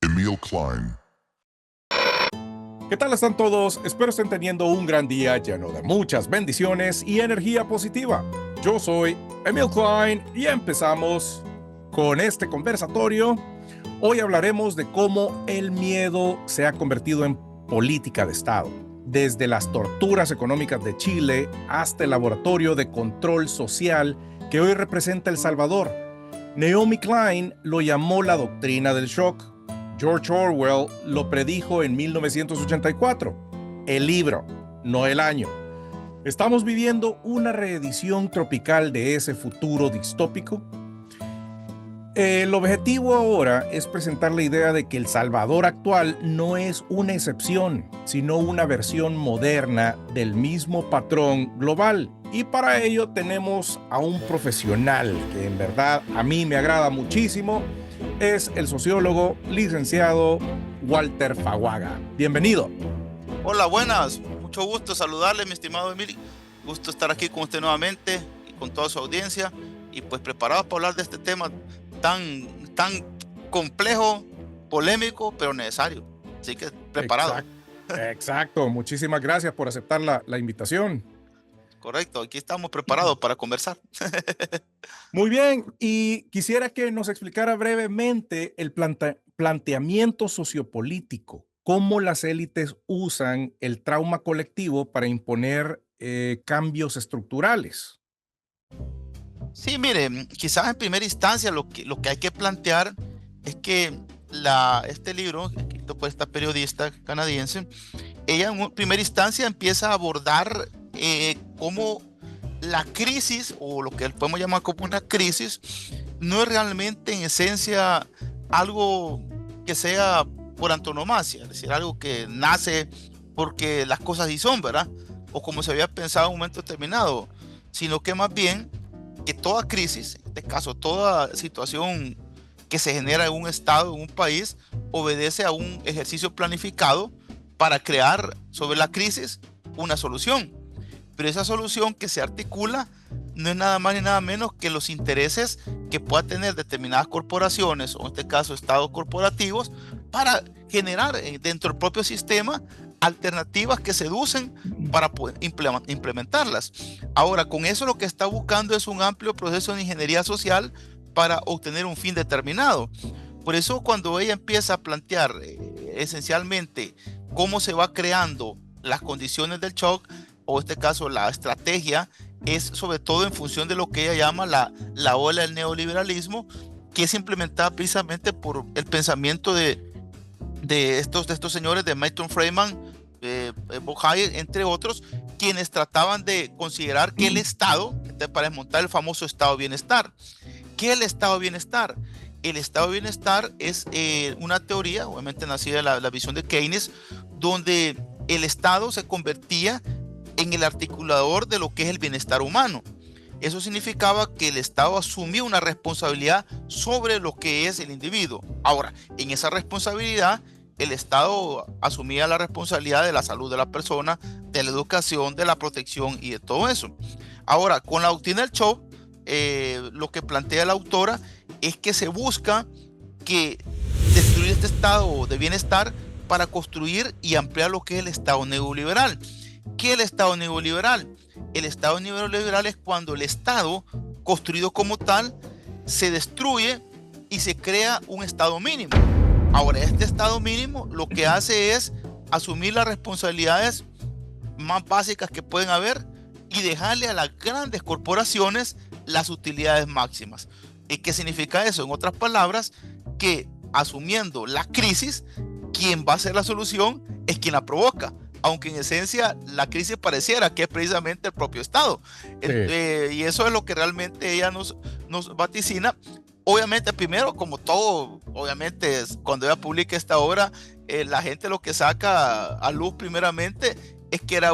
Emil Klein. ¿Qué tal están todos? Espero estén teniendo un gran día lleno de muchas bendiciones y energía positiva. Yo soy Emil Klein y empezamos con este conversatorio. Hoy hablaremos de cómo el miedo se ha convertido en política de Estado, desde las torturas económicas de Chile hasta el laboratorio de control social que hoy representa El Salvador. Naomi Klein lo llamó la doctrina del shock. George Orwell lo predijo en 1984. El libro, no el año. ¿Estamos viviendo una reedición tropical de ese futuro distópico? El objetivo ahora es presentar la idea de que El Salvador actual no es una excepción, sino una versión moderna del mismo patrón global. Y para ello tenemos a un profesional que en verdad a mí me agrada muchísimo. Es el sociólogo licenciado Walter Faguaga. Bienvenido. Hola, buenas. Mucho gusto saludarle, mi estimado Emil. Gusto estar aquí con usted nuevamente y con toda su audiencia. Y pues preparados para hablar de este tema tan complejo, polémico, pero necesario. Así que preparado. Exacto. Muchísimas gracias por aceptar la invitación. Correcto. Aquí estamos preparados para conversar. Muy bien. Y quisiera que nos explicara brevemente el planteamiento sociopolítico. Cómo las élites usan el trauma colectivo para imponer cambios estructurales. Sí, mire, quizás en primera instancia lo que hay que plantear es que este libro, escrito por esta periodista canadiense, ella en primera instancia empieza a abordar cómo la crisis, o lo que podemos llamar como una crisis, no es realmente en esencia algo que sea por antonomasia, es decir, algo que nace porque las cosas así son, ¿verdad? O como se había pensado en un momento determinado, sino que más bien que toda crisis, en este caso toda situación que se genera en un estado, en un país, obedece a un ejercicio planificado para crear sobre la crisis una solución. Pero esa solución que se articula no es nada más ni nada menos que los intereses que puedan tener determinadas corporaciones, o en este caso estados corporativos, para generar dentro del propio sistema alternativas que seducen para poder implementarlas. Ahora, con eso lo que está buscando es un amplio proceso de ingeniería social para obtener un fin determinado. Por eso cuando ella empieza a plantear esencialmente cómo se va creando las condiciones del shock, o en este caso la estrategia, es sobre todo en función de lo que ella llama la ola del neoliberalismo, que es implementada precisamente por el pensamiento de estos señores de Milton Friedman, Bob Hayek, entre otros, quienes trataban de considerar que el Estado, para desmontar el famoso Estado de Bienestar. ¿Qué es el Estado de Bienestar? El Estado de Bienestar es una teoría, obviamente nacida de la visión de Keynes, donde el Estado se convertía en el articulador de lo que es el bienestar humano. Eso significaba que el Estado asumía una responsabilidad sobre lo que es el individuo. Ahora, en esa responsabilidad, el Estado asumía la responsabilidad de la salud de la persona, de la educación, de la protección y de todo eso. Ahora, con la doctrina del shock, lo que plantea la autora es que se busca destruir este estado de bienestar para construir y ampliar lo que es el Estado neoliberal. ¿Qué es el Estado neoliberal? El Estado neoliberal es cuando el Estado, construido como tal, se destruye y se crea un Estado mínimo. Ahora, este Estado mínimo lo que hace es asumir las responsabilidades más básicas que pueden haber y dejarle a las grandes corporaciones las utilidades máximas. ¿Y qué significa eso? En otras palabras, que asumiendo la crisis, quien va a ser la solución es quien la provoca. Aunque en esencia la crisis pareciera que es precisamente el propio Estado. Sí. Y eso es lo que realmente ella nos vaticina. Obviamente, primero, como todo, obviamente, cuando ella publica esta obra, la gente lo que saca a luz primeramente es que era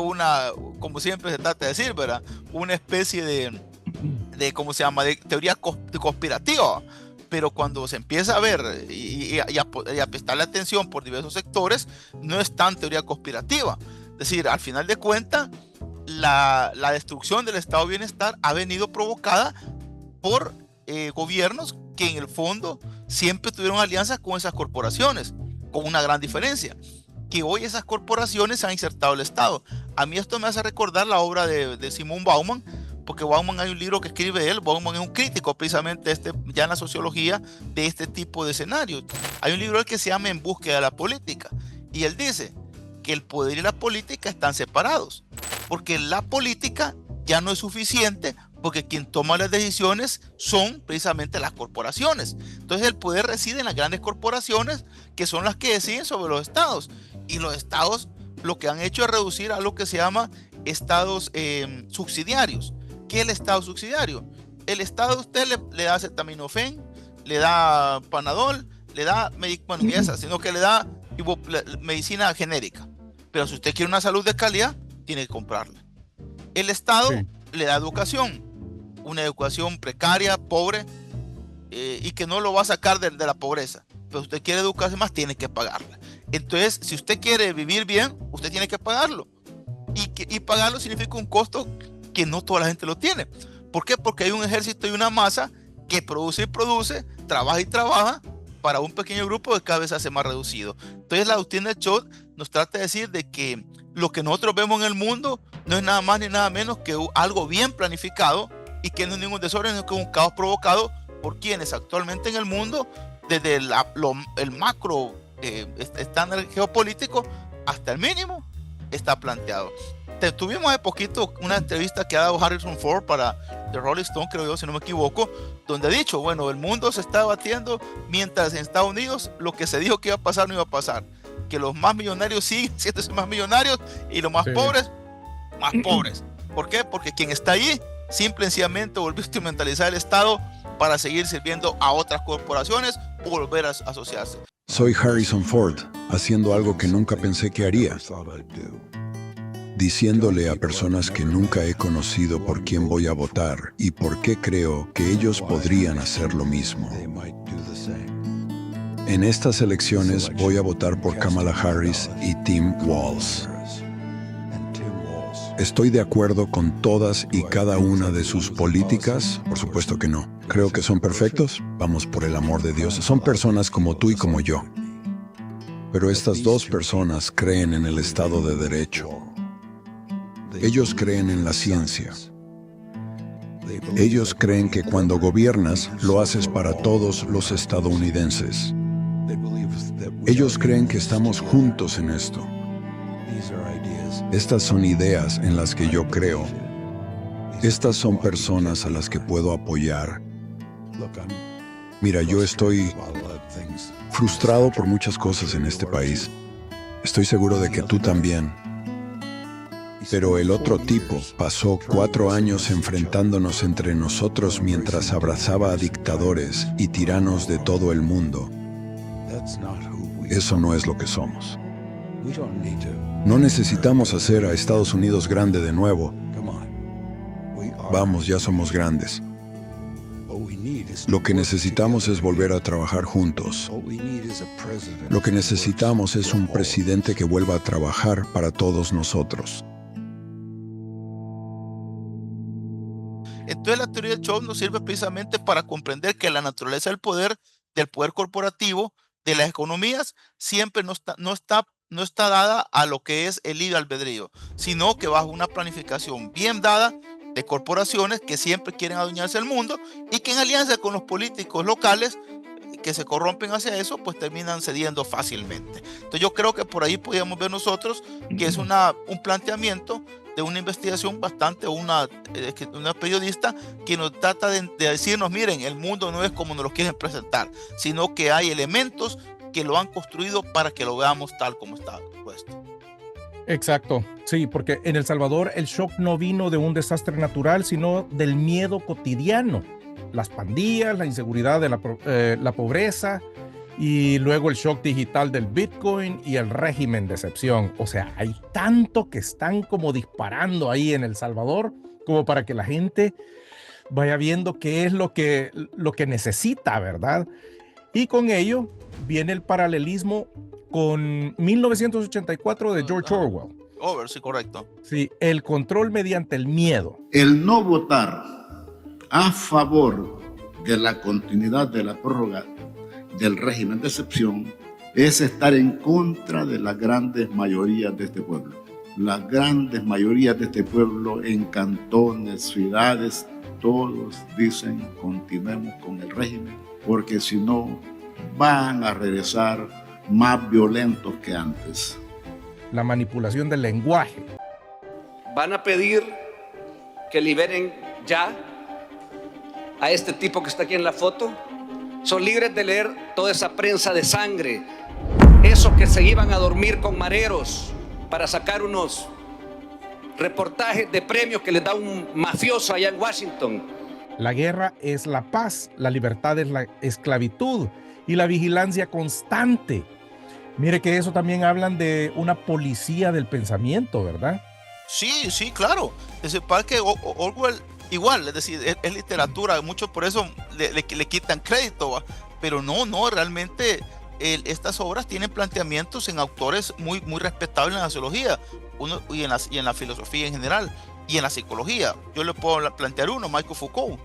como siempre se trata de decir, ¿verdad? Una especie de ¿cómo se llama?, de teoría conspirativa. Pero cuando se empieza a ver y a prestarle atención por diversos sectores, no es tan teoría conspirativa. Es decir, al final de cuentas, la destrucción del estado de bienestar ha venido provocada por gobiernos que en el fondo siempre tuvieron alianzas con esas corporaciones, con una gran diferencia, que hoy esas corporaciones se han insertado al Estado. A mí esto me hace recordar la obra de Simón Bauman, porque Bauman, hay un libro que escribe él. Bauman es un crítico precisamente ya en la sociología de este tipo de escenarios. Hay un libro que se llama En búsqueda de la política, y él dice que el poder y la política están separados, porque la política ya no es suficiente, porque quien toma las decisiones son precisamente las corporaciones. Entonces el poder reside en las grandes corporaciones, que son las que deciden sobre los estados, y los estados lo que han hecho es reducir a lo que se llama estados subsidiarios. ¿Qué es el estado subsidiario? El estado a usted le da acetaminofén, le da Panadol, le da, sino que le da medicina genérica. Pero si usted quiere una salud de calidad, tiene que comprarla. El Estado le da educación, una educación precaria, pobre, y que no lo va a sacar de la pobreza. Pero si usted quiere educarse más, tiene que pagarla. Entonces, si usted quiere vivir bien, usted tiene que pagarlo. Y pagarlo significa un costo que no toda la gente lo tiene. ¿Por qué? Porque hay un ejército y una masa que produce y produce, trabaja y trabaja para un pequeño grupo que cada vez se hace más reducido. Entonces la doctrina de Choate nos trata de decir de que lo que nosotros vemos en el mundo no es nada más ni nada menos que algo bien planificado, y que no es ningún desorden, sino que es un caos provocado por quienes actualmente en el mundo, desde el macro estándar geopolítico hasta el mínimo, está planteado. Tuvimos hace poquito una entrevista que ha dado Harrison Ford para The Rolling Stone, creo yo, si no me equivoco, donde ha dicho, bueno, el mundo se está batiendo, mientras en Estados Unidos lo que se dijo que iba a pasar no iba a pasar, que los más millonarios siguen siendo más millonarios y los más pobres, más pobres. ¿Por qué? Porque quien está allí simple y sencillamente volvió a instrumentalizar el Estado para seguir sirviendo a otras corporaciones o volver a asociarse. Soy Harrison Ford, haciendo algo que nunca pensé que haría, diciéndole a personas que nunca he conocido por quién voy a votar y por qué creo que ellos podrían hacer lo mismo. En estas elecciones voy a votar por Kamala Harris y Tim Walz. ¿Estoy de acuerdo con todas y cada una de sus políticas? Por supuesto que no. ¿Creo que son perfectos? Vamos, por el amor de Dios. Son personas como tú y como yo. Pero estas dos personas creen en el Estado de Derecho. Ellos creen en la ciencia. Ellos creen que cuando gobiernas, lo haces para todos los estadounidenses. Ellos creen que estamos juntos en esto. Estas son ideas en las que yo creo. Estas son personas a las que puedo apoyar. Mira, yo estoy frustrado por muchas cosas en este país. Estoy seguro de que tú también. Pero el otro tipo pasó 4 años enfrentándonos entre nosotros mientras abrazaba a dictadores y tiranos de todo el mundo. Eso no es lo que somos. No necesitamos hacer a Estados Unidos grande de nuevo. Vamos, ya somos grandes. Lo que necesitamos es volver a trabajar juntos. Lo que necesitamos es un presidente que vuelva a trabajar para todos nosotros. Entonces la teoría de Choate nos sirve precisamente para comprender que la naturaleza del poder corporativo, de las economías, siempre no está dada a lo que es el libre albedrío, sino que bajo una planificación bien dada de corporaciones que siempre quieren adueñarse del mundo y que en alianza con los políticos locales que se corrompen hacia eso, pues terminan cediendo fácilmente. Entonces yo creo que por ahí podríamos ver nosotros que es un planteamiento de una investigación bastante, una periodista que nos trata de decirnos, miren, el mundo no es como nos lo quieren presentar, sino que hay elementos que lo han construido para que lo veamos tal como está puesto. Exacto, sí, porque en El Salvador el shock no vino de un desastre natural, sino del miedo cotidiano. Las pandillas, la inseguridad de la pobreza, y luego el shock digital del Bitcoin y el régimen de excepción. O sea, hay tanto que están como disparando ahí en El Salvador como para que la gente vaya viendo qué es lo que necesita, ¿verdad? Y con ello viene el paralelismo con 1984 de George Orwell. Sí, correcto. Sí, el control mediante el miedo. El no votar a favor de la continuidad de la prórroga del régimen de excepción es estar en contra de las grandes mayorías de este pueblo. Las grandes mayorías de este pueblo en cantones, ciudades, todos dicen continuemos con el régimen, porque si no van a regresar más violentos que antes. La manipulación del lenguaje. Van a pedir que liberen ya a este tipo que está aquí en la foto. Son libres de leer toda esa prensa de sangre, esos que se iban a dormir con mareros para sacar unos reportajes de premios que les da un mafioso allá en Washington. La guerra es la paz, la libertad es la esclavitud y la vigilancia constante. Mire que eso también hablan de una policía del pensamiento, ¿verdad? Sí, sí, claro. Es el parque Orwell igual, es decir, es literatura, muchos por eso le quitan crédito, ¿va? Pero no, realmente estas obras tienen planteamientos en autores muy respetables en la sociología y en la filosofía en general y en la psicología. Yo le puedo plantear uno, Michael Foucault.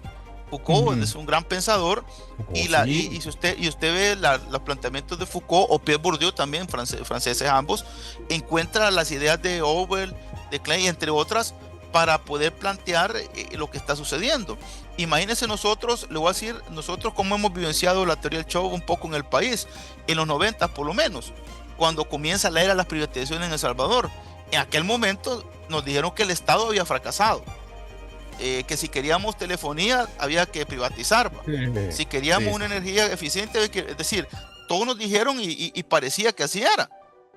Foucault es un gran pensador. Foucault, y si usted ve los planteamientos de Foucault o Pierre Bourdieu también, franceses ambos, encuentra las ideas de Orwell, de Klein, entre otras, para poder plantear lo que está sucediendo. Imagínense nosotros, le voy a decir, nosotros cómo hemos vivenciado la teoría del show un poco en el país, en los 90 por lo menos, cuando comienza la era de las privatizaciones en El Salvador. En aquel momento nos dijeron que el Estado había fracasado, que si queríamos telefonía había que privatizar, si queríamos una energía eficiente, es decir, todos nos dijeron y parecía que así era.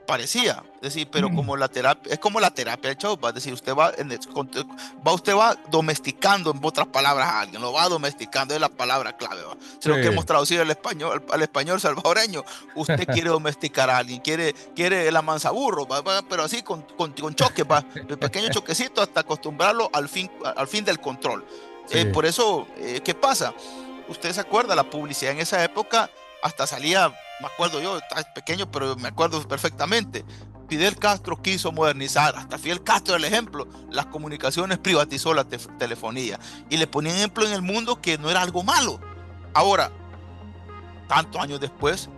Parecía, es decir, pero como la terapia, es como la terapia del show, es decir, usted va domesticando, en otras palabras, a alguien, lo va domesticando, es la palabra clave, ¿va? Si lo que hemos traducido al español salvadoreño, usted quiere domesticar a alguien, quiere el amansaburro, pero así con choques, de pequeños choquecitos hasta acostumbrarlo al fin del control. Por eso, ¿qué pasa? Usted se acuerda, la publicidad en esa época hasta salía, me acuerdo yo, estaba pequeño, pero me acuerdo perfectamente. Fidel Castro quiso modernizar, hasta Fidel Castro el ejemplo, las comunicaciones, privatizó la telefonía y le ponía ejemplo en el mundo que no era algo malo. Ahora, tantos años después,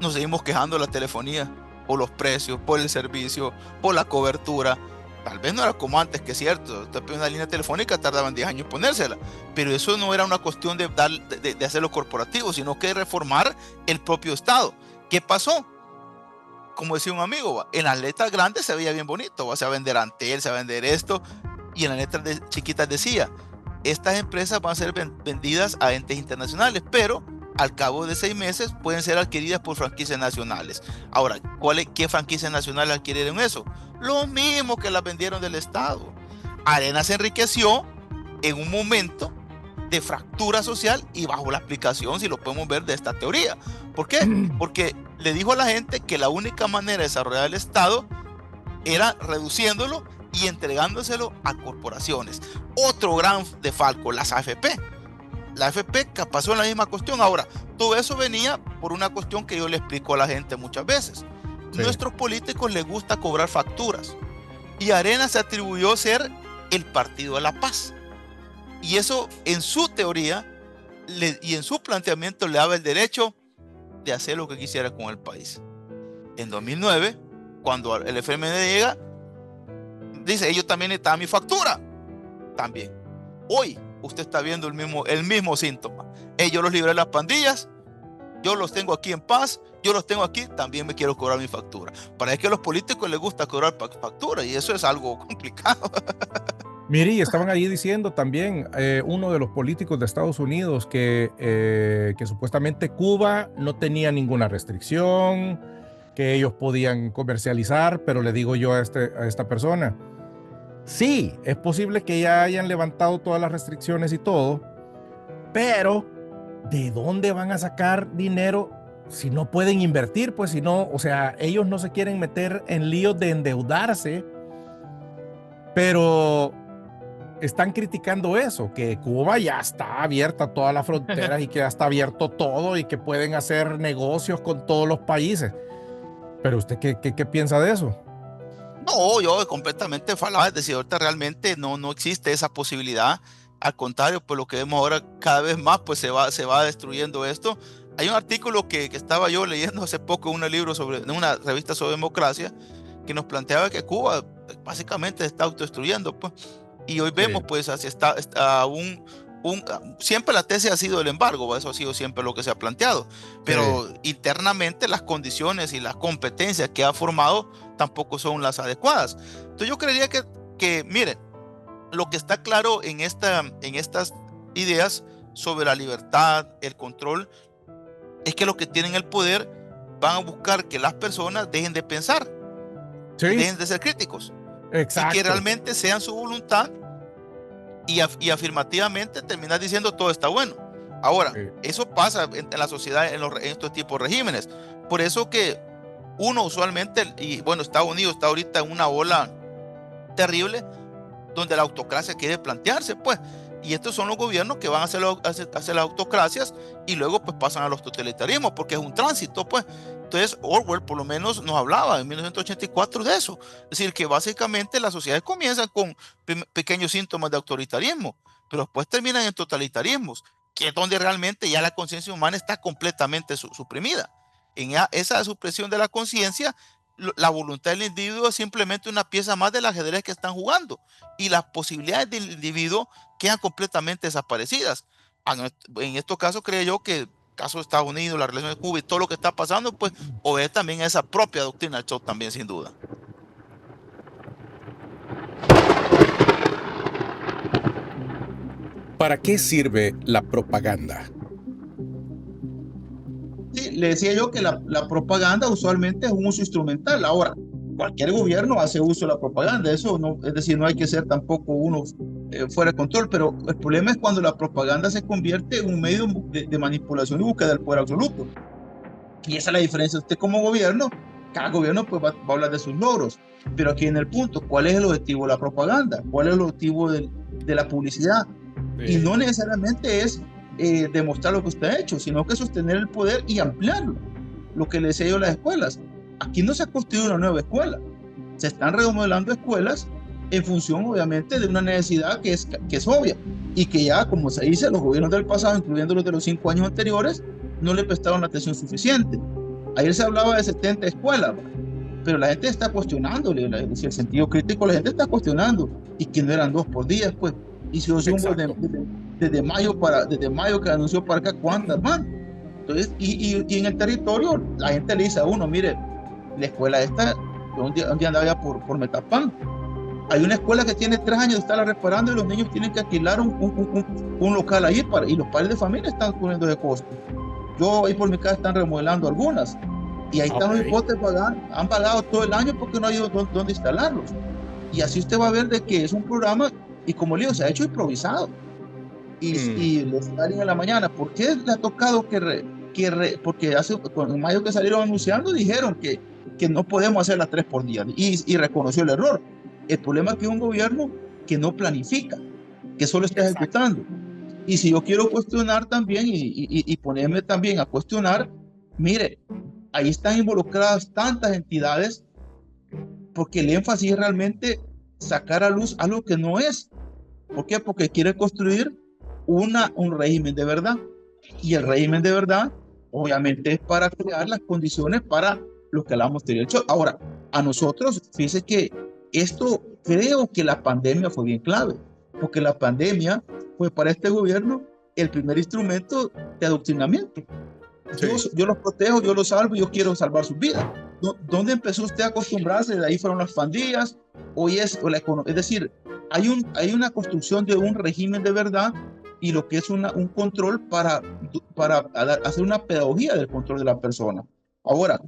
nos seguimos quejando de la telefonía, por los precios, por el servicio, por la cobertura. Tal vez no era como antes, que es cierto, usted pide una línea telefónica, tardaban 10 años en ponérsela, pero eso no era una cuestión de hacerlo corporativo, sino que reformar el propio Estado. ¿Qué pasó? Como decía un amigo, en las letras grandes se veía bien bonito, se va a vender Antel, se va a vender esto, y en las letras chiquitas decía, estas empresas van a ser vendidas a entes internacionales, pero al cabo de 6 meses pueden ser adquiridas por franquicias nacionales. Ahora, ¿qué franquicias nacionales adquirieron eso? Lo mismo que las vendieron del Estado. Arena se enriqueció en un momento de fractura social y bajo la aplicación, si lo podemos ver, de esta teoría. ¿Por qué? Porque le dijo a la gente que la única manera de desarrollar el Estado era reduciéndolo y entregándoselo a corporaciones. Otro gran defalco, las AFP. La AFP pasó en la misma cuestión. Ahora, todo eso venía por una cuestión que yo le explico a la gente muchas veces. Nuestros políticos les gusta cobrar facturas. Y Arena se atribuyó ser el partido de la paz. Y eso, en su teoría y en su planteamiento, le daba el derecho de hacer lo que quisiera con el país. En 2009, cuando el FMD llega, dice, ellos también necesitan mi factura. También. Hoy, usted está viendo el mismo síntoma. Yo los libré de las pandillas, yo los tengo aquí en paz, yo los tengo aquí, también me quiero cobrar mi factura. Para que a los políticos les gusta cobrar factura y eso es algo complicado. Mire, y estaban ahí diciendo también uno de los políticos de Estados Unidos que supuestamente Cuba no tenía ninguna restricción, que ellos podían comercializar, pero le digo yo a esta persona, sí, es posible que ya hayan levantado todas las restricciones y todo, pero ¿de dónde van a sacar dinero si no pueden invertir? Pues si no, o sea, ellos no se quieren meter en líos de endeudarse, pero están criticando eso, que Cuba ya está abierta a todas las fronteras y que ya está abierto todo y que pueden hacer negocios con todos los países. Pero ¿usted qué piensa de eso? No, yo completamente falado, es decir, ahorita realmente no existe esa posibilidad. Al contrario, pues lo que vemos ahora cada vez más, pues se va destruyendo esto. Hay un artículo que estaba yo leyendo hace poco en en una revista sobre democracia, que nos planteaba que Cuba básicamente se está autodestruyendo, pues. Y hoy vemos, pues, así está siempre la tesis ha sido el embargo, eso ha sido siempre lo que se ha planteado, pero internamente las condiciones y las competencias que ha formado tampoco son las adecuadas. Entonces yo creería que miren, lo que está claro en estas ideas sobre la libertad, el control, es que los que tienen el poder van a buscar que las personas dejen de pensar, dejen de ser críticos, y que realmente sean su voluntad y afirmativamente terminar diciendo todo está bueno. Ahora, eso pasa en la sociedad en estos tipos de regímenes. Por eso que uno usualmente, y bueno, Estados Unidos está ahorita en una ola terrible donde la autocracia quiere plantearse, pues. Y estos son los gobiernos que van a hacer las autocracias y luego pues pasan a los totalitarismos, porque es un tránsito, pues. Entonces Orwell por lo menos nos hablaba en 1984 de eso. Es decir, que básicamente las sociedades comienzan con pequeños síntomas de autoritarismo, pero después terminan en totalitarismos, que es donde realmente ya la conciencia humana está completamente suprimida. En esa supresión de la conciencia, la voluntad del individuo es simplemente una pieza más del ajedrez que están jugando, y las posibilidades del individuo quedan completamente desaparecidas. En estos casos creo yo que el caso de Estados Unidos, la relación de Cuba y todo lo que está pasando, pues obedece también a esa propia doctrina del shock también, sin duda. ¿Para qué sirve la propaganda? Sí, le decía yo que la propaganda usualmente es un uso instrumental. Ahora, cualquier gobierno hace uso de la propaganda, eso no, es decir, no hay que ser tampoco uno fuera de control, pero el problema es cuando la propaganda se convierte en un medio de manipulación y búsqueda del poder absoluto. Y esa es la diferencia. Usted como gobierno, cada gobierno pues va a hablar de sus logros, pero aquí en el punto, ¿cuál es el objetivo de la propaganda? ¿Cuál es el objetivo de la publicidad? Y no necesariamente es demostrar lo que usted ha hecho, sino que sostener el poder y ampliarlo. Lo que le decía yo a las escuelas, aquí no se ha construido una nueva escuela, se están remodelando escuelas en función obviamente de una necesidad que es obvia y que ya, como se dice, los gobiernos del pasado, incluyendo los de los 5 años anteriores, no le prestaron la atención suficiente. Ayer se hablaba de 70 escuelas, pero la gente está cuestionando, es decir, el sentido crítico, la gente está cuestionando, y que no eran 2 por día, pues. Y si yo sumo desde mayo que anunció para acá, ¿cuántas van? Entonces, y en el territorio, la gente le dice a uno, mire, la escuela esta, un día andaba ya por Metapán, hay una escuela que tiene 3 años de estarla reparando y los niños tienen que alquilar un local ahí, y los padres de familia están poniendo de costo. Yo ahí por mi casa están remodelando algunas, y ahí están los hipotes pagando, han pagado todo el año porque no hay dónde instalarlos. Y así usted va a ver de que es un programa, y como le digo, se ha hecho improvisado. Y les salen en la mañana. ¿Por qué le ha tocado porque en mayo que salieron anunciando, dijeron que no podemos hacer las 3 por día, y reconoció el error? El problema es que es un gobierno que no planifica, que solo está ejecutando. Y si yo quiero cuestionar también y ponerme también a cuestionar, mire, ahí están involucradas tantas entidades, porque el énfasis es realmente sacar a luz algo que no es. ¿Por qué? Porque quiere construir un régimen de verdad. Y el régimen de verdad, obviamente, es para crear las condiciones para los que hablamos de derecho. Ahora, a nosotros, fíjese que esto, creo que la pandemia fue bien clave, porque la pandemia fue para este gobierno el primer instrumento de adoctrinamiento. Sí. Yo los protejo, yo los salvo, yo quiero salvar sus vidas. ¿Dónde empezó usted a acostumbrarse? De ahí fueron las pandillas, hoy es la economía. Es decir, hay una construcción de un régimen de verdad y lo que es un control para hacer una pedagogía del control de la persona. Ahora,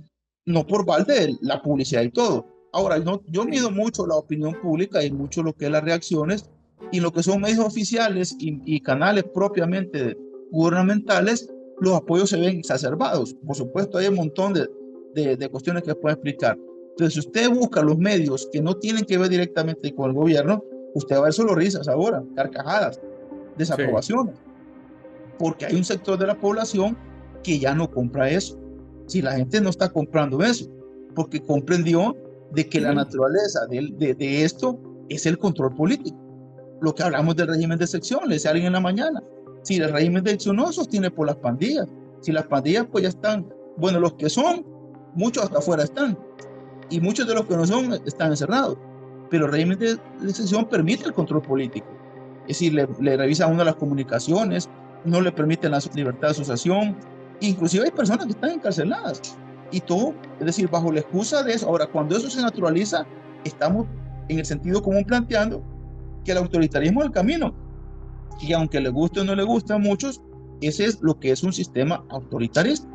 no por balde la publicidad y todo. Ahora, yo mido mucho la opinión pública y mucho lo que es las reacciones, y lo que son medios oficiales y canales propiamente gubernamentales, los apoyos se ven exacerbados. Por supuesto, hay un montón de cuestiones que pueden explicar. Entonces, si usted busca los medios que no tienen que ver directamente con el gobierno, usted va a ver solo risas ahora, carcajadas, desaprobaciones, porque hay un sector de la población que ya no compra eso. Si la gente no está comprando eso, porque comprendió de que la naturaleza de esto es el control político. lo que hablamos del régimen de excepción, le decía alguien en la mañana, si el régimen de excepción no sostiene por las pandillas, si las pandillas pues ya están, bueno, los que son, muchos hasta afuera están, y muchos de los que no son están encerrados, pero el régimen de excepción permite el control político, es decir, le revisa a uno las comunicaciones, no le permiten la libertad de asociación, inclusive hay personas que están encarceladas, y todo, es decir, bajo la excusa de eso. Ahora, cuando eso se naturaliza, estamos en el sentido común planteando que el autoritarismo es el camino, y aunque le guste o no le guste a muchos, ese es lo que es un sistema autoritarista.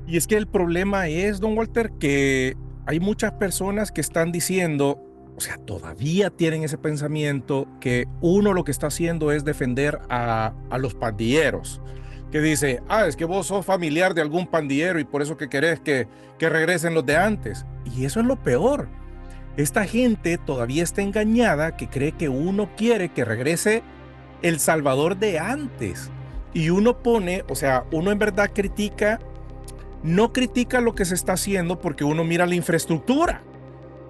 Y es que el problema es, don Walter, que hay muchas personas que están diciendo, o sea, todavía tienen ese pensamiento que uno lo que está haciendo es defender a los pandilleros, que dice, es que vos sos familiar de algún pandillero y por eso que querés que regresen los de antes. Y eso es lo peor. Esta gente todavía está engañada, que cree que uno quiere que regrese El Salvador de antes. Y uno pone, o sea, uno en verdad no critica lo que se está haciendo porque uno mira la infraestructura.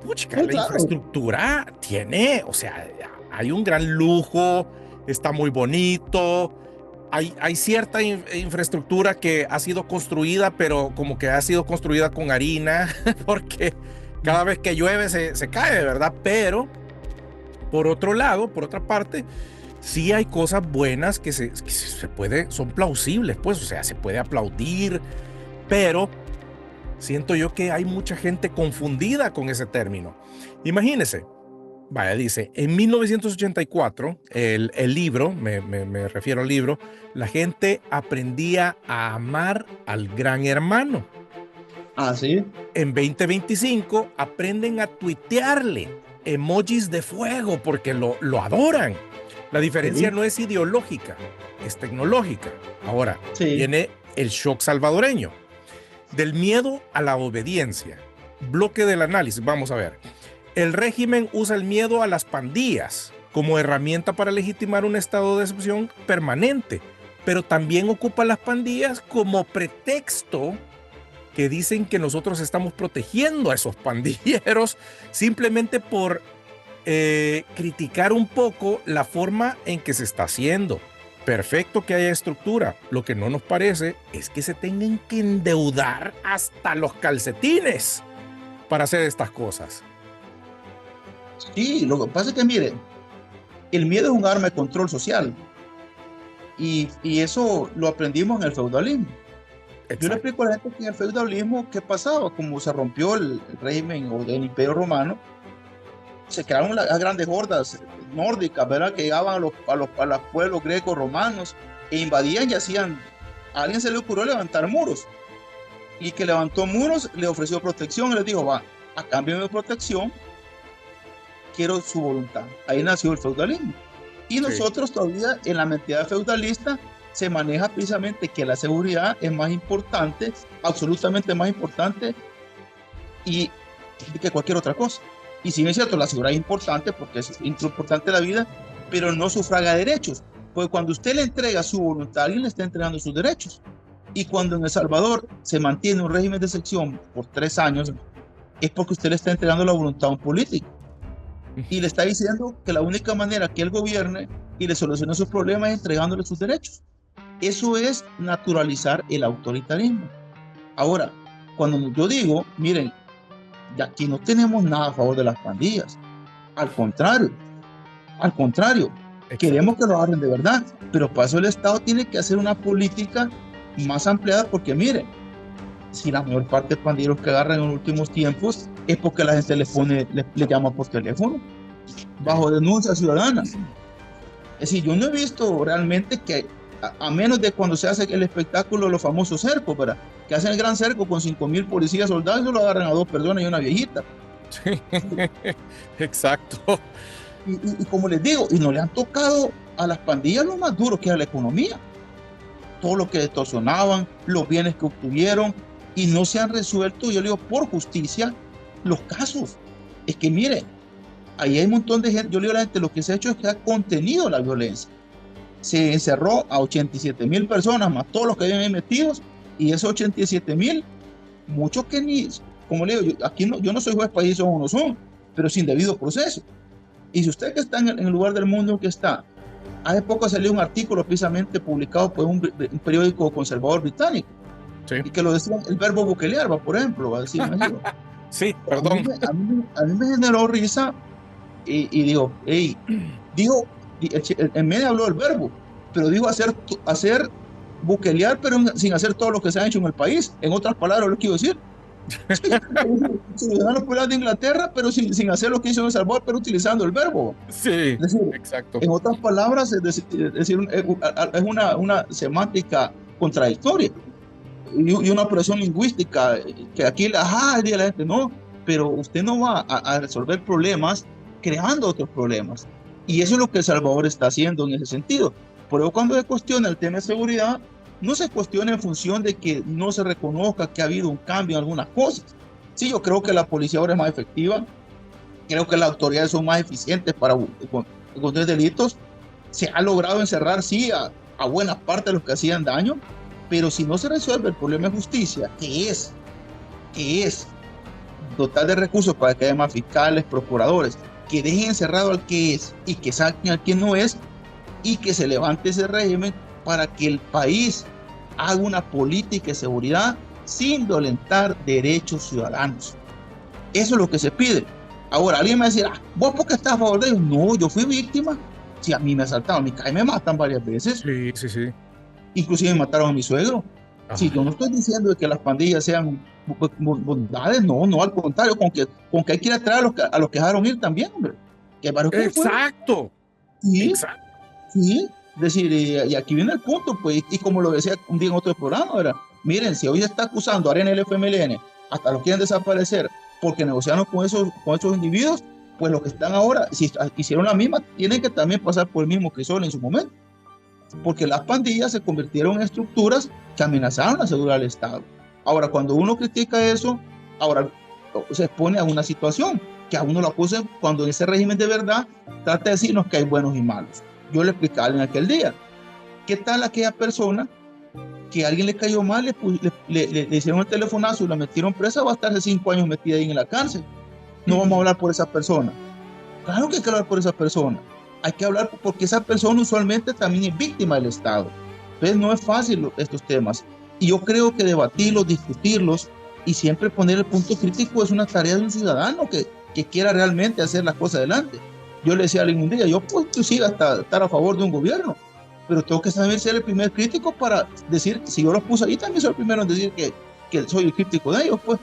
Puchica, la infraestructura tiene, o sea, hay un gran lujo, está muy bonito. Hay cierta infraestructura que ha sido construida, pero como que ha sido construida con harina, porque cada vez que llueve se cae, ¿verdad? Pero, por otro lado, por otra parte, sí hay cosas buenas que son plausibles, pues, o sea, se puede aplaudir, pero siento yo que hay mucha gente confundida con ese término. Imagínense. Vaya, dice, en 1984, el libro, me refiero al libro, la gente aprendía a amar al gran hermano. ¿Sí? En 2025 aprenden a tuitearle emojis de fuego porque lo adoran. La diferencia no es ideológica, es tecnológica. Ahora, viene el shock salvadoreño. Del miedo a la obediencia. Bloque del análisis, vamos a ver. El régimen usa el miedo a las pandillas como herramienta para legitimar un estado de excepción permanente, pero también ocupa las pandillas como pretexto que dicen que nosotros estamos protegiendo a esos pandilleros simplemente por criticar un poco la forma en que se está haciendo. Perfecto que haya estructura. Lo que no nos parece es que se tengan que endeudar hasta los calcetines para hacer estas cosas. Sí, lo que pasa es que, miren, el miedo es un arma de control social y eso lo aprendimos en el feudalismo. Exacto. Yo le explico a la gente que en el feudalismo, ¿qué pasaba? Como se rompió el régimen o del Imperio Romano, se crearon las grandes hordas nórdicas, ¿verdad? Que llegaban a los pueblos grecos romanos e invadían y hacían, a alguien se le ocurrió levantar muros y que levantó muros le ofreció protección y les dijo, va, a cambio de protección quiero su voluntad. Ahí nació el feudalismo. Y nosotros todavía en la mentalidad feudalista se maneja precisamente que la seguridad es más importante, absolutamente más importante y que cualquier otra cosa. Y si bien es cierto, la seguridad es importante porque es importante la vida, pero no sufraga derechos. Porque cuando usted le entrega su voluntad, alguien le está entregando sus derechos. Y cuando en El Salvador se mantiene un régimen de excepción por 3 años, es porque usted le está entregando la voluntad a un político. Y le está diciendo que la única manera que él gobierne y le solucione sus problemas es entregándole sus derechos. Eso es naturalizar el autoritarismo. Ahora, cuando yo digo, miren, de aquí no tenemos nada a favor de las pandillas. Al contrario, queremos que lo agarren de verdad, pero para eso el Estado tiene que hacer una política más ampliada porque miren, si la mayor parte de pandilleros que agarran en los últimos tiempos es porque la gente le llama por teléfono bajo denuncia ciudadana. Es decir, yo no he visto realmente que a menos de cuando se hace el espectáculo de los famosos cercos, ¿verdad? Que hacen el gran cerco con 5,000 policías soldados y lo agarran a 2 personas y una viejita. Sí, exacto. Y como les digo, y no le han tocado a las pandillas lo más duro que es la economía. Todo lo que extorsionaban, los bienes que obtuvieron, y no se han resuelto, yo le digo, por justicia, los casos. Es que mire, ahí hay un montón de gente, yo le digo a la gente, lo que se ha hecho es que ha contenido la violencia. Se encerró a 87,000 personas, más todos los que habían ahí metidos, y esos 87,000, muchos que ni, como le digo, yo no soy juez para decir son o no son, pero sin debido proceso. Y si usted que está en el lugar del mundo que está, hace poco salió un artículo precisamente publicado por un periódico conservador británico, Sí. y que lo decían el verbo buquelear, por ejemplo, va a decir México. Sí, A perdón. a mí me generó risa y digo, hey, dijo, en medio habló del verbo, pero dijo hacer buquelear, pero sin hacer todo lo que se ha hecho en el país. En otras palabras, lo quiero decir. Ciudadanos populares de Inglaterra, pero sin hacer lo que hizo en El Salvador, pero utilizando el verbo. Sí, Es decir, exacto. en otras palabras, es una semántica contradictoria y una operación lingüística que aquí dice la gente, no, pero usted no va a resolver problemas creando otros problemas. Y eso es lo que El Salvador está haciendo en ese sentido. Por eso cuando se cuestiona el tema de seguridad, no se cuestiona en función de que no se reconozca que ha habido un cambio en algunas cosas. Sí, yo creo que la policía ahora es más efectiva, creo que las autoridades son más eficientes para encontrar delitos. Se ha logrado encerrar, sí, a buena parte de los que hacían daño, pero si no se resuelve el problema de justicia, que es dotar de recursos para que haya más fiscales, procuradores, que dejen encerrado al que es y que saquen al que no es, y que se levante ese régimen para que el país haga una política de seguridad sin violentar derechos ciudadanos. Eso es lo que se pide. Ahora, alguien me va a decir, ¿vos por qué estás a favor de ellos? No, yo fui víctima. Si a mí me asaltaron, a mi casa me matan varias veces. Sí, sí, sí. Inclusive me mataron a mi suegro. Si yo no estoy diciendo que las pandillas sean bondades, no, al contrario, con que hay que ir a traer a los que dejaron ir también, hombre. Que varios que Exacto. sí, Exacto. sí. Es decir, y aquí viene el punto, pues, y como lo decía un día en otro programa, ¿verdad? Miren, si hoy está acusando a Arena el FMLN, hasta lo quieren desaparecer porque negociaron con esos individuos, pues los que están ahora, si hicieron la misma, tienen que también pasar por el mismo crisol en su momento. Porque las pandillas se convirtieron en estructuras que amenazaron la seguridad del Estado. Ahora, cuando uno critica eso, ahora se expone a una situación que a uno lo acusa cuando en ese régimen de verdad trata de decirnos que hay buenos y malos. Yo le explicaba en aquel día, ¿qué tal aquella persona que a alguien le cayó mal, le hicieron el telefonazo y la metieron presa, va a estar de 5 años metida ahí en la cárcel? No vamos a hablar por esa persona. Claro que hay que hablar por esa persona. Hay que hablar porque esa persona usualmente también es víctima del Estado. Entonces no es fácil estos temas. Y yo creo que debatirlos, discutirlos y siempre poner el punto crítico es una tarea de un ciudadano que quiera realmente hacer las cosas adelante. Yo le decía a alguien un día, yo puedo inclusive hasta estar a favor de un gobierno, pero tengo que saber ser el primer crítico para decir, si yo los puse ahí, también soy el primero en decir que soy el crítico de ellos, pues.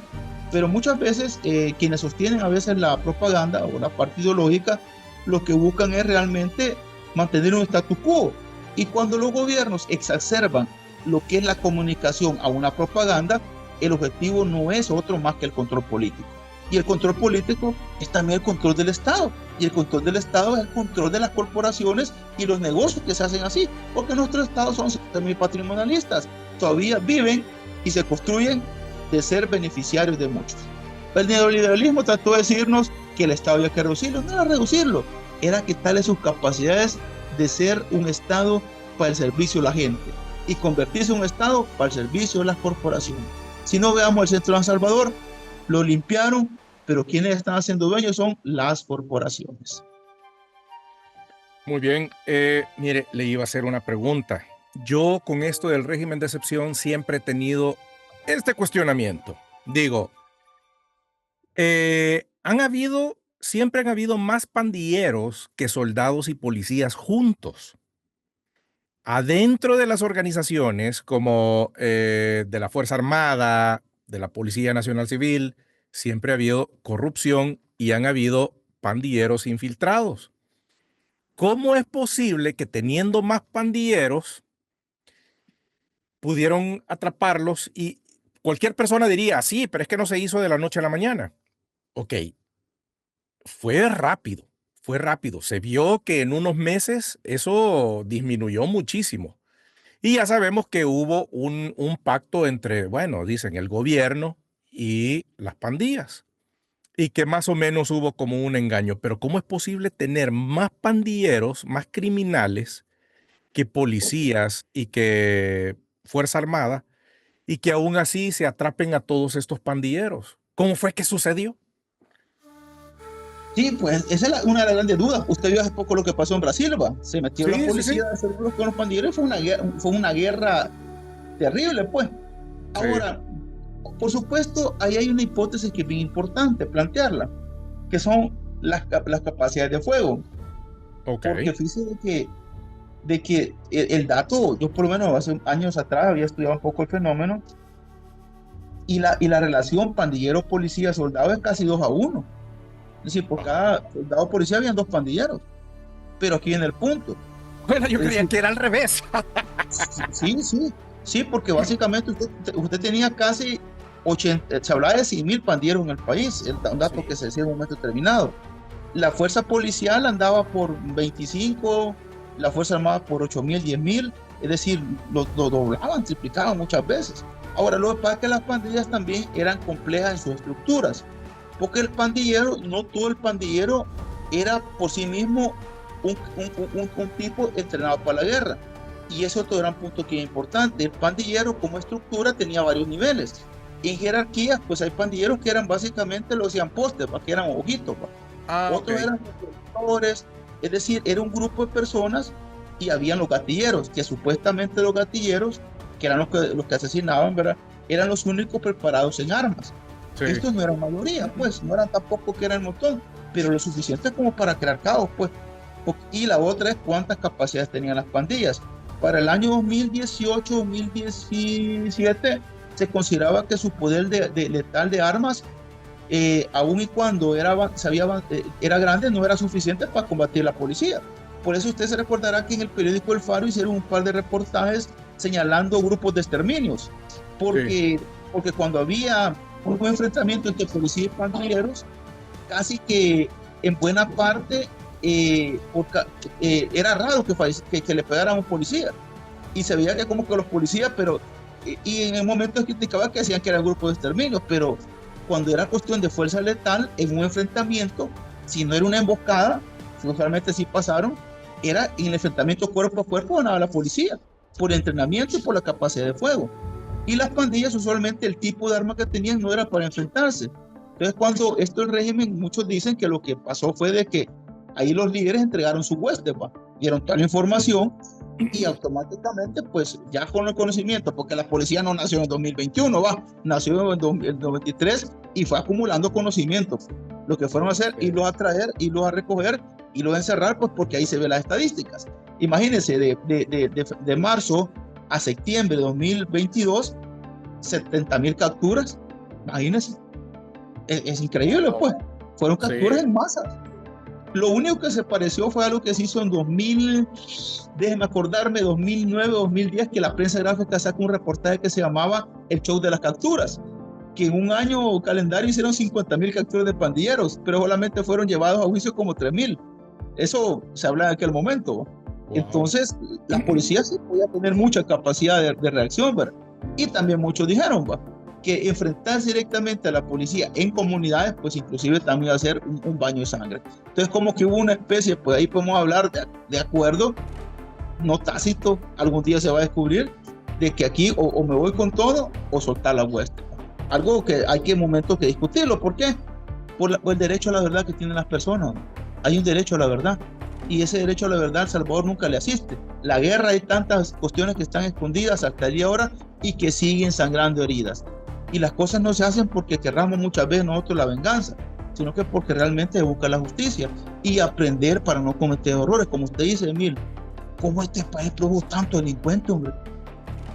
Pero muchas veces quienes sostienen a veces la propaganda o la parte ideológica, lo que buscan es realmente mantener un status quo. Y cuando los gobiernos exacerban lo que es la comunicación a una propaganda, el objetivo no es otro más que el control político. Y el control político es también el control del Estado. Y el control del Estado es el control de las corporaciones y los negocios que se hacen así. Porque nuestros estados son muy patrimonialistas. Todavía viven y se construyen de ser beneficiarios de muchos. El neoliberalismo trató de decirnos que el Estado había que reducirlo. No era reducirlo, era quitarle sus capacidades de ser un Estado para el servicio de la gente y convertirse en un Estado para el servicio de las corporaciones. Si no, veamos el centro de San Salvador, lo limpiaron, pero quienes están haciendo dueños son las corporaciones. Muy bien. Mire, le iba a hacer una pregunta. Yo con esto del régimen de excepción siempre he tenido este cuestionamiento. Digo, siempre han habido más pandilleros que soldados y policías juntos. Adentro de las organizaciones como de la Fuerza Armada, de la Policía Nacional Civil, siempre ha habido corrupción y han habido pandilleros infiltrados. ¿Cómo es posible que teniendo más pandilleros pudieron atraparlos? Y cualquier persona diría, sí, pero es que no se hizo de la noche a la mañana. Ok, fue rápido, fue rápido. Se vio que en unos meses eso disminuyó muchísimo. Y ya sabemos que hubo un pacto entre, bueno, dicen el gobierno y las pandillas. Y que más o menos hubo como un engaño. Pero ¿cómo es posible tener más pandilleros, más criminales que policías y que Fuerza Armada y que aún así se atrapen a todos estos pandilleros? ¿Cómo fue que sucedió? Sí, pues esa es una de las grandes dudas. Usted vio hace poco lo que pasó en Brasil, ¿va? Se metió la Sí, sí, policía sí. a hacer con los pandilleros y fue una guerra terrible, pues. Sí. Ahora, por supuesto, ahí hay una hipótesis que es bien importante plantearla, que son las capacidades de fuego. Ok. Porque fíjese de que el dato, yo por lo menos hace años atrás había estudiado un poco el fenómeno, y la relación pandillero-policía-soldado es casi 2-1. Es decir, por cada soldado policía habían 2 pandilleros. Pero aquí viene el punto. Bueno, yo Es creía decir, que era al revés. sí, porque básicamente usted tenía casi 80, se hablaba de 100.000 pandilleros en el país, un dato Sí. que se decía en un momento determinado. La fuerza policial andaba por 25, la fuerza armada por 8.000, 10.000, es decir, lo doblaban, triplicaban muchas veces. Ahora, lo que pasa es que las pandillas también eran complejas en sus estructuras, porque el pandillero, no todo el pandillero era por sí mismo un tipo entrenado para la guerra. Y ese otro gran punto que es importante. El pandillero como estructura tenía varios niveles. En jerarquías, pues hay pandilleros que eran básicamente los postes, que eran ojitos. Otros eran los, es decir, era un grupo de personas, y habían los gatilleros, que supuestamente los gatilleros, que eran los que asesinaban, ¿verdad? Eran los únicos preparados en armas. Sí. Estos no eran mayoría, pues, no eran tampoco que eran un montón, pero lo suficiente como para crear caos, pues. Y la otra es cuántas capacidades tenían las pandillas. Para el año 2018-2017 se consideraba que su poder letal de armas, aun y cuando era grande, no era suficiente para combatir la policía. Por eso usted se recordará que en el periódico El Faro hicieron un par de reportajes señalando grupos de exterminios, porque cuando había un enfrentamiento entre policía y pandilleros, casi que en buena parte era raro que le pegaran a un policía, y se veía que como que los policías, pero y en el momento criticaba que decían que era un grupo de exterminio, pero cuando era cuestión de fuerza letal en un enfrentamiento, si no era una emboscada, si usualmente sí pasaron, era en el enfrentamiento cuerpo a cuerpo ganaba la policía, por entrenamiento y por la capacidad de fuego. Y las pandillas usualmente el tipo de arma que tenían no era para enfrentarse. Entonces, cuando esto el régimen, muchos dicen que lo que pasó fue de que ahí los líderes entregaron su hueste, dieron toda la información, y automáticamente, pues ya con el conocimiento, porque la policía no nació en 2021, nació en 2023 y fue acumulando conocimiento. Lo que fueron a hacer, irlos a traer, irlos a recoger, irlos a encerrar, pues porque ahí se ven las estadísticas. Imagínense, de marzo a septiembre de 2022, 70.000 capturas. Imagínense, es increíble, pues. Fueron capturas en masa. Lo único que se pareció fue algo que se hizo en 2009, 2010, que la prensa gráfica sacó un reportaje que se llamaba El Show de las Capturas, que en un año calendario hicieron 50.000 capturas de pandilleros, pero solamente fueron llevados a juicio como 3.000. Eso se habla en aquel momento. Wow. Entonces, la policía sí podía tener mucha capacidad de reacción, ¿verdad? Y también muchos dijeron, que enfrentarse directamente a la policía en comunidades, pues inclusive también va a ser un baño de sangre. Entonces, como que hubo una especie, pues ahí podemos hablar de acuerdo, no tácito, algún día se va a descubrir, de que aquí o me voy con todo o soltar la hueste. Algo que hay que en momentos que discutirlo. ¿Por qué? Por el derecho a la verdad que tienen las personas. Hay un derecho a la verdad, y ese derecho a la verdad El Salvador nunca le asiste. La guerra, hay tantas cuestiones que están escondidas hasta el día de ahora y que siguen sangrando heridas. Y las cosas no se hacen porque querramos muchas veces nosotros la venganza, sino que porque realmente se busca la justicia y aprender para no cometer errores. Como usted dice, Emil, ¿cómo este país produjo tanto delincuente, hombre?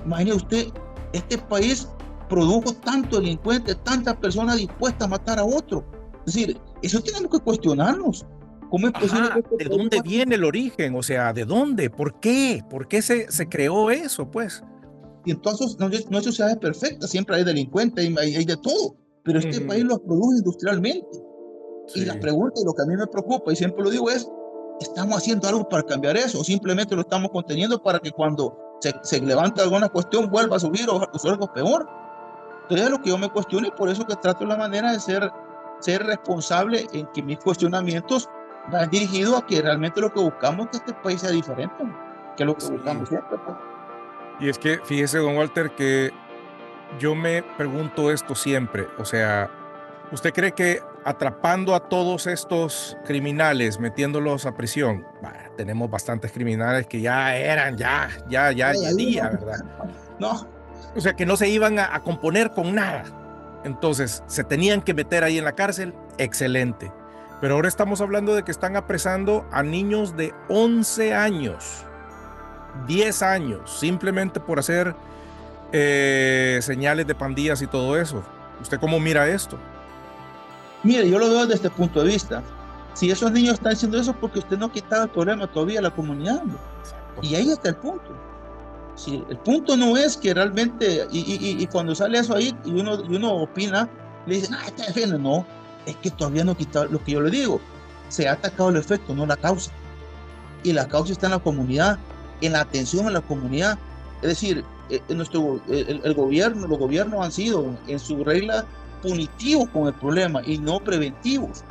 Imagine usted, este país produjo tanto delincuente, tantas personas dispuestas a matar a otro. Es decir, eso tenemos que cuestionarnos. ¿Cómo es posible que ¿de dónde viene el origen? O sea, ¿de dónde? ¿Por qué? ¿Por qué se creó eso, pues? Y entonces no hay sociedades perfectas, siempre hay delincuentes, hay de todo, pero este país los produce industrialmente. Sí. Y la pregunta, y lo que a mí me preocupa, y siempre lo digo, es, ¿estamos haciendo algo para cambiar eso? ¿O simplemente lo estamos conteniendo para que cuando se levanta alguna cuestión vuelva a subir o algo peor? Entonces es lo que yo me cuestiono, y por eso que trato la manera de ser responsable en que mis cuestionamientos van dirigidos a que realmente lo que buscamos es que este país sea diferente, que es lo que buscamos siempre, pues. Y es que fíjese, don Walter, que yo me pregunto esto siempre, o sea, ¿Usted cree que atrapando a todos estos criminales, metiéndolos a prisión, tenemos bastantes criminales que ya eran, ya día, ¿verdad? No, O sea, que no se iban a componer con nada. Entonces, se tenían que meter ahí en la cárcel, excelente. Pero ahora estamos hablando de que están apresando a niños de 11 años, 10 años, simplemente por hacer señales de pandillas y todo eso. ¿Usted cómo mira esto? mire, yo lo veo desde este punto de vista. Si esos niños están haciendo eso, porque usted no ha quitado el problema todavía a la comunidad. Y ahí está el punto. Si el punto no es que realmente, y cuando sale eso ahí, y uno opina, le dicen, te defienden. No, es que todavía no ha quitado lo que yo le digo. Se ha atacado el efecto, no la causa. Y la causa está en la comunidad, en la atención a la comunidad. Es decir, el gobierno, los gobiernos han sido en su regla punitivos con el problema y no preventivos.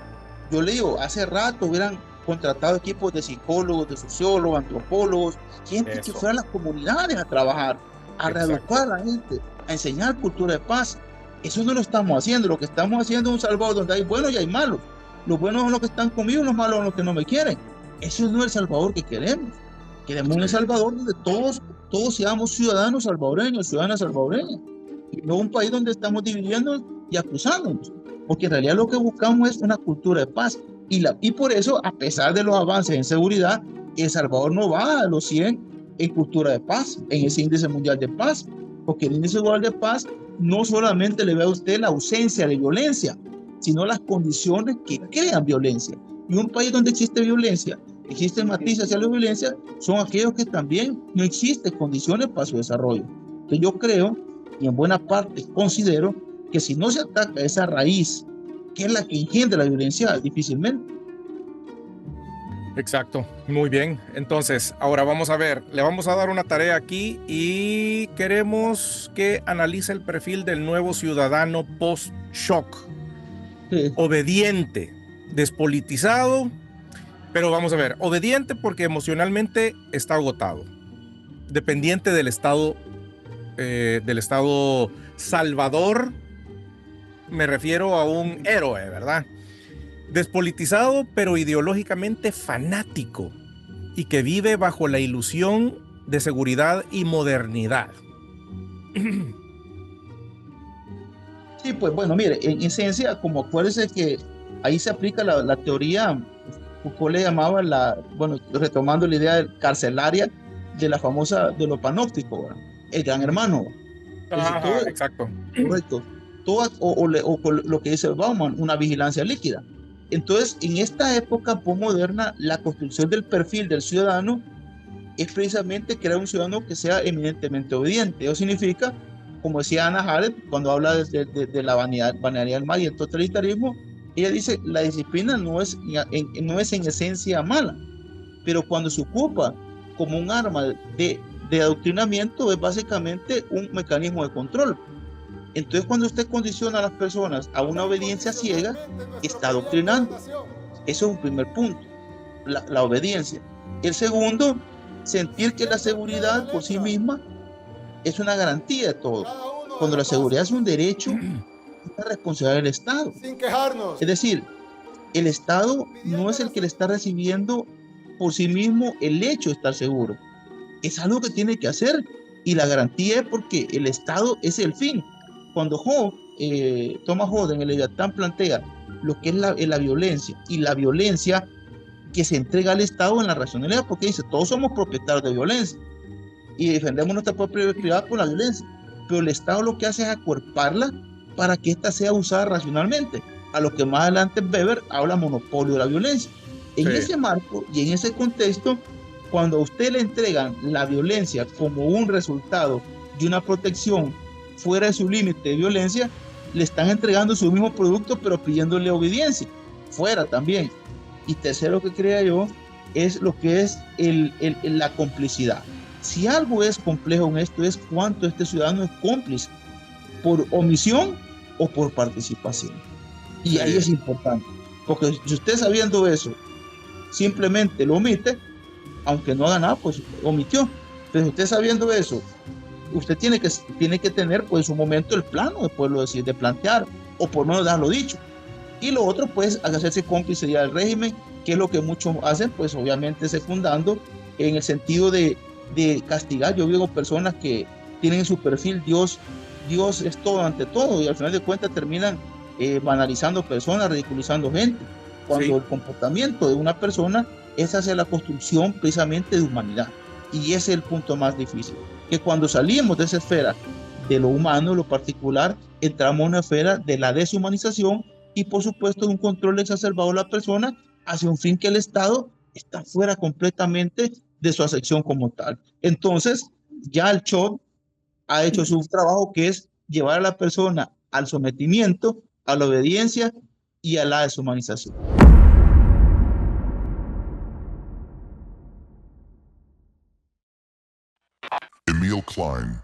Yo le digo, hace rato hubieran contratado equipos de psicólogos, de sociólogos, antropólogos, gente que fuera a las comunidades a trabajar, a reeducar a la gente, a enseñar cultura de paz. Eso no lo estamos haciendo. Lo que estamos haciendo es un Salvador donde hay buenos y hay malos. Los buenos son los que están conmigo, los malos son los que no me quieren. Eso no es el Salvador que queremos. Queremos un Salvador donde todos seamos ciudadanos salvadoreños, ciudadanas salvadoreñas. Y no un país donde estamos dividiendo y acusándonos. Porque en realidad lo que buscamos es una cultura de paz. Y por eso, a pesar de los avances en seguridad, El Salvador no va a los 100 en cultura de paz, en ese índice mundial de paz. Porque el índice mundial de paz no solamente le ve a usted la ausencia de violencia, sino las condiciones que crean violencia. Y un país donde existe violencia, existen matices hacia la violencia, son aquellos que también no existen condiciones para su desarrollo. Entonces yo creo, y en buena parte considero, que si no se ataca esa raíz, que es la que engendra la violencia, difícilmente. Exacto, muy bien. Entonces, ahora vamos a ver, le vamos a dar una tarea aquí y queremos que analice el perfil del nuevo ciudadano post-shock. Sí. Obediente, despolitizado, pero vamos a ver, obediente porque emocionalmente está agotado, dependiente del Estado salvador, me refiero a un héroe, ¿verdad? Despolitizado, pero ideológicamente fanático y que vive bajo la ilusión de seguridad y modernidad. Sí, pues bueno, mire, en esencia, como acuérdese que ahí se aplica la teoría, Foucault le llamaba retomando la idea carcelaria de la famosa, de lo panóptico, ¿verdad? El gran hermano. Entonces, exacto. Correcto. O lo que dice Bauman, una vigilancia líquida. Entonces, en esta época postmoderna, la construcción del perfil del ciudadano es precisamente crear un ciudadano que sea eminentemente obediente. Eso significa, como decía Hannah Arendt, cuando habla de la banalidad del mal y el totalitarismo, ella dice, la disciplina no es en esencia mala, pero cuando se ocupa como un arma de adoctrinamiento, es básicamente un mecanismo de control. Entonces, cuando usted condiciona a las personas a una obediencia ciega, está adoctrinando. Eso es un primer punto, la obediencia. El segundo, sentir que la seguridad por sí misma es una garantía de todo. Cuando la seguridad es un derecho, es la responsabilidad del Estado. Sin quejarnos. Es decir, el Estado no es el que le está recibiendo por sí mismo el hecho de estar seguro. Es algo que tiene que hacer, y la garantía es porque el Estado es el fin. Cuando Thomas Hobbes en el Leviatán plantea lo que es la violencia, y la violencia que se entrega al Estado en la racionalidad, porque dice, todos somos propietarios de violencia y defendemos nuestra propiedad privada con la violencia, pero el Estado lo que hace es acuerparla para que ésta sea usada racionalmente, a lo que más adelante Weber habla monopolio de la violencia. En ese marco y en ese contexto, cuando a usted le entregan la violencia como un resultado de una protección fuera de su límite de violencia, le están entregando su mismo producto, pero pidiéndole obediencia, fuera también. Y tercero que creo yo, es lo que es la complicidad. Si algo es complejo en esto, es cuánto este ciudadano es cómplice, por omisión o por participación. Y ahí es importante, porque si usted sabiendo eso, simplemente lo omite, aunque no haga nada, pues omitió. Pero usted sabiendo eso, usted tiene que tener pues un momento el plano de poderlo decir, de plantear o por lo menos darlo dicho. Y lo otro, pues, hacerse cómplice ya del régimen, que es lo que muchos hacen, pues obviamente secundando en el sentido de castigar. Yo digo personas que tienen en su perfil Dios es todo ante todo, y al final de cuentas terminan banalizando personas, ridiculizando gente, cuando Sí. el comportamiento de una persona es hacia la construcción precisamente de humanidad. Y ese es el punto más difícil, que cuando salimos de esa esfera de lo humano, lo particular, entramos en una esfera de la deshumanización y por supuesto de un control exacerbado de la persona hacia un fin que el Estado está fuera completamente de su acepción como tal. Entonces, ya el CHOP ha hecho su trabajo, que es llevar a la persona al sometimiento, a la obediencia y a la deshumanización. Emil Klein,